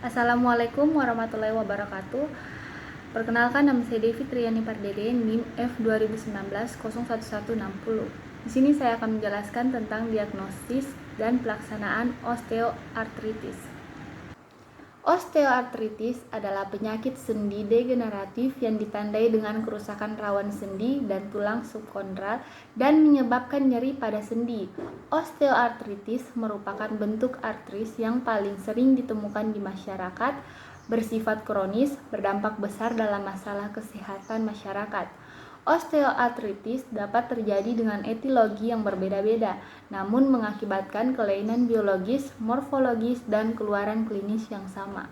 Assalamualaikum warahmatullahi wabarakatuh. Perkenalkan, nama saya Devi Triani Pardede, NIM F 2019-01160. Di sini saya akan menjelaskan tentang diagnosis dan pelaksanaan osteoartritis. Osteoartritis adalah penyakit sendi degeneratif yang ditandai dengan kerusakan rawan sendi dan tulang subkondral dan menyebabkan nyeri pada sendi. Osteoartritis merupakan bentuk artris yang paling sering ditemukan di masyarakat, bersifat kronis, berdampak besar dalam masalah kesehatan masyarakat. Osteoartritis dapat terjadi dengan etiologi yang berbeda-beda, namun mengakibatkan kelainan biologis, morfologis, dan keluaran klinis yang sama.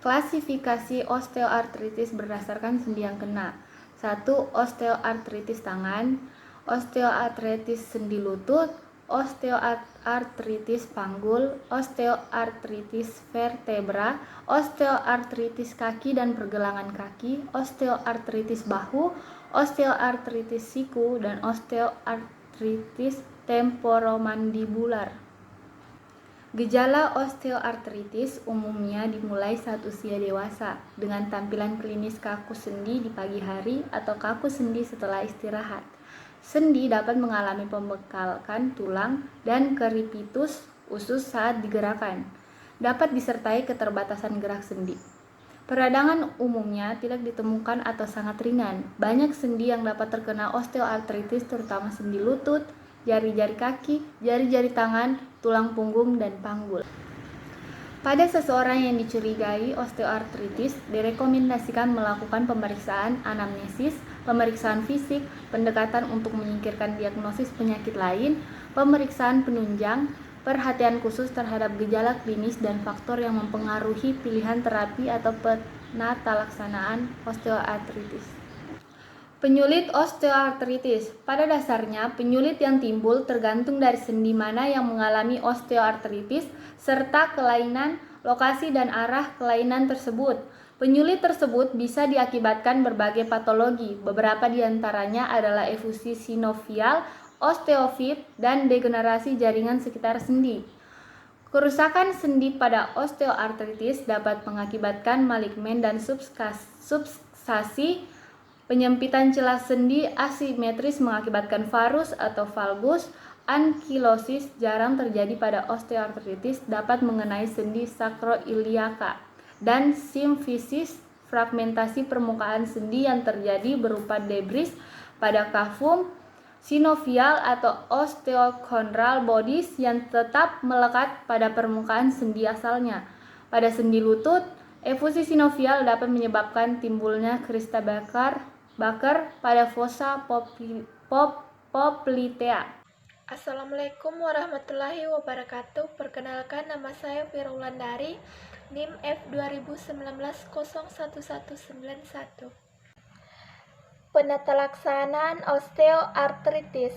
Klasifikasi osteoartritis berdasarkan sendi yang kena. 1. Osteoartritis tangan, osteoartritis sendi lutut, osteoartritis panggul, osteoartritis vertebra, osteoartritis kaki dan pergelangan kaki, osteoartritis bahu, osteoartritis siku, dan osteoartritis temporomandibular. Gejala osteoartritis umumnya dimulai saat usia dewasa, dengan tampilan klinis kaku sendi di pagi hari atau kaku sendi setelah istirahat. Sendi dapat mengalami pembekalan tulang dan crepitus usus saat digerakkan. Dapat disertai keterbatasan gerak sendi. Peradangan umumnya tidak ditemukan atau sangat ringan. Banyak sendi yang dapat terkena osteoartritis, terutama sendi lutut, jari-jari kaki, jari-jari tangan, tulang punggung, dan panggul. Pada seseorang yang dicurigai osteoartritis, direkomendasikan melakukan pemeriksaan anamnesis, pemeriksaan fisik, pendekatan untuk menyingkirkan diagnosis penyakit lain, pemeriksaan penunjang, perhatian khusus terhadap gejala klinis dan faktor yang mempengaruhi pilihan terapi atau penatalaksanaan osteoartritis. Penyulit osteoartritis. Pada dasarnya, penyulit yang timbul tergantung dari sendi mana yang mengalami osteoartritis serta kelainan lokasi dan arah kelainan tersebut. Penyulit tersebut bisa diakibatkan berbagai patologi. Beberapa di antaranya adalah efusi sinovial, osteofit, dan degenerasi jaringan sekitar sendi. Kerusakan sendi pada osteoartritis dapat mengakibatkan maligmen dan subluxasi. Penyempitan celah sendi asimetris mengakibatkan varus atau valgus. Ankilosis jarang terjadi pada osteoartritis, dapat mengenai sendi sakroiliaka. Dan simfisis, fragmentasi permukaan sendi yang terjadi berupa debris pada kavum sinovial atau osteochondral bodies yang tetap melekat pada permukaan sendi asalnya. Pada sendi lutut, efusi sinovial dapat menyebabkan timbulnya krista bakar pada fossa poplitea. Assalamualaikum warahmatullahi wabarakatuh. Perkenalkan, nama saya Vira Wulandari, NIM F 2019-01191. Penatalaksanaan osteoartritis.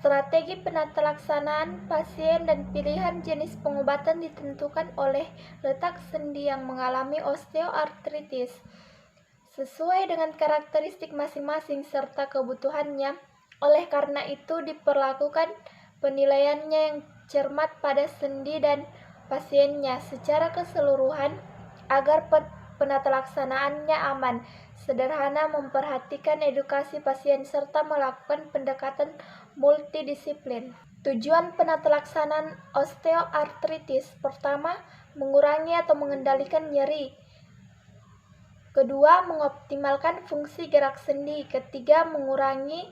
Strategi penatalaksanaan pasien dan pilihan jenis pengobatan ditentukan oleh letak sendi yang mengalami osteoartritis. Sesuai dengan karakteristik masing-masing serta kebutuhannya. Oleh karena itu diperlakukan penilaiannya yang cermat pada sendi dan pasiennya secara keseluruhan agar penatalaksaanaannya aman, sederhana, memperhatikan edukasi pasien serta melakukan pendekatan multidisiplin. Tujuan penatalaksanaan osteoartritis: pertama, mengurangi atau mengendalikan nyeri. Kedua, mengoptimalkan fungsi gerak sendi. Ketiga, mengurangi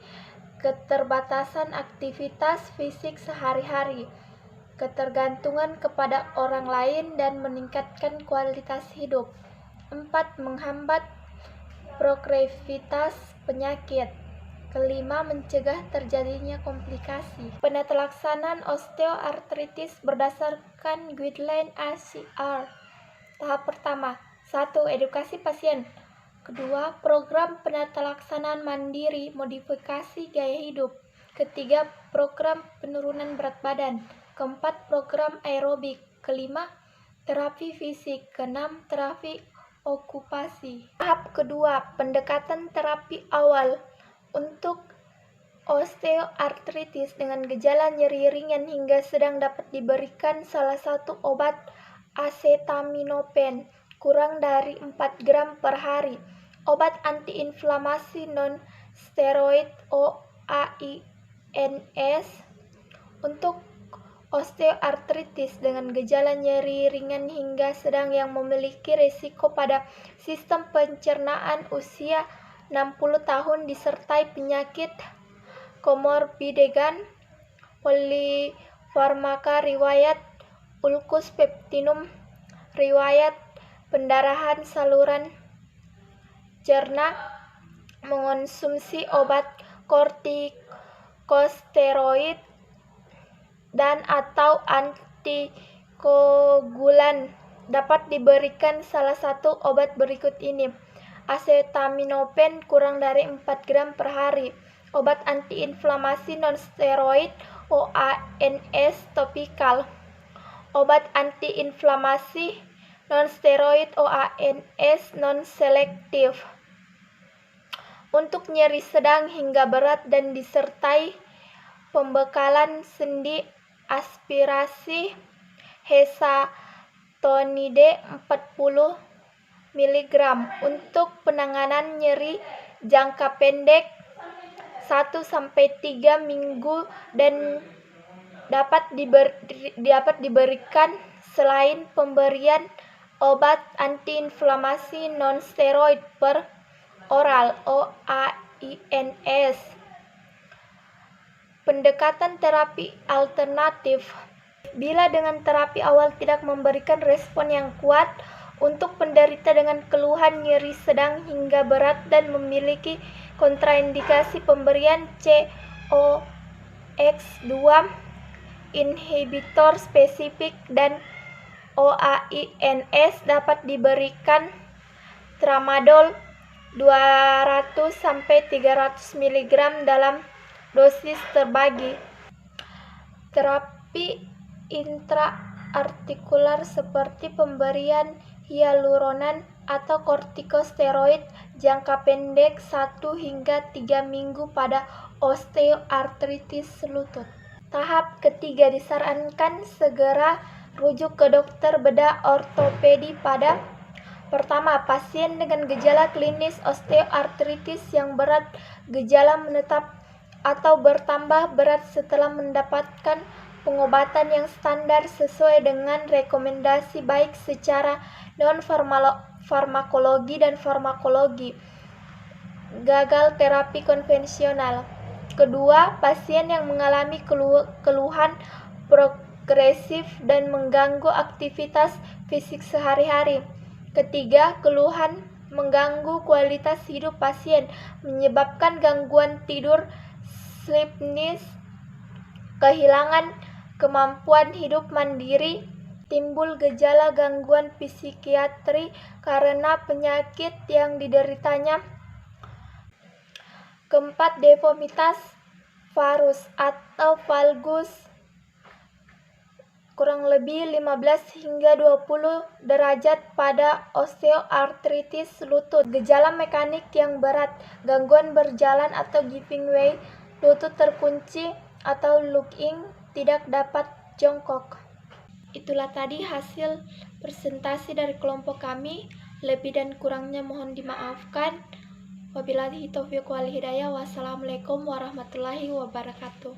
keterbatasan aktivitas fisik sehari-hari, ketergantungan kepada orang lain, dan meningkatkan kualitas hidup. 4. Menghambat progresivitas penyakit. Kelima, mencegah terjadinya komplikasi. Penatalaksanaan osteoartritis berdasarkan guideline ACR. Tahap pertama, 1. Edukasi pasien. Kedua, program penatalaksanaan mandiri, modifikasi gaya hidup. Ketiga, program penurunan berat badan. Keempat, program aerobik. Kelima, terapi fisik. Keenam, terapi okupasi. Tahap kedua, pendekatan terapi awal. Untuk osteoartritis dengan gejala nyeri ringan hingga sedang dapat diberikan salah satu obat Acetaminophen kurang dari 4 gram per hari. Obat antiinflamasi non-steroid OAINS untuk osteoartritis dengan gejala nyeri ringan hingga sedang yang memiliki risiko pada sistem pencernaan usia 60 tahun disertai penyakit komorbidgan polifarmaka riwayat ulkus peptinum riwayat pendarahan saluran cerna mengonsumsi obat kortikosteroid dan atau antikoagulan dapat diberikan salah satu obat berikut ini. Acetaminophen kurang dari 4 gram per hari. Obat antiinflamasi non-steroid OANS topikal. Obat antiinflamasi non-steroid OANS non-selektif untuk nyeri sedang hingga berat dan disertai pembekalan sendi aspirasi hesatonide 40 mg untuk penanganan nyeri jangka pendek 1-3 minggu dan dapat diberikan selain pemberian obat antiinflamasi non-steroid per oral OAINS. Pendekatan terapi alternatif. Bila dengan terapi awal tidak memberikan respon yang kuat untuk penderita dengan keluhan nyeri sedang hingga berat dan memiliki kontraindikasi pemberian COX-2 inhibitor spesifik dan OAINS dapat diberikan tramadol 200-300 mg dalam dosis terbagi. Terapi intraartikular seperti pemberian hyaluronan atau kortikosteroid jangka pendek 1-3 minggu pada osteoartritis lutut. Tahap ketiga disarankan segera rujuk ke dokter bedah ortopedi pada pertama, pasien dengan gejala klinis osteoartritis yang berat, gejala menetap atau bertambah berat setelah mendapatkan pengobatan yang standar sesuai dengan rekomendasi baik secara non-farmakologi dan farmakologi. Gagal terapi konvensional. Kedua, pasien yang mengalami keluhan progresif dan mengganggu aktivitas fisik sehari-hari. Ketiga, keluhan mengganggu kualitas hidup pasien, menyebabkan gangguan tidur, sleepiness, kehilangan kemampuan hidup mandiri, timbul gejala gangguan psikiatri karena penyakit yang dideritanya. Keempat, deformitas varus atau valgus kurang lebih 15-20 derajat pada osteoartritis lutut. Gejala mekanik yang berat, gangguan berjalan atau giving way, lutut terkunci atau looking, tidak dapat jongkok. Itulah tadi hasil presentasi dari kelompok kami. Lebih dan kurangnya mohon dimaafkan. Wabillahi taufiq wal hidayah. Wassalamualaikum warahmatullahi wabarakatuh.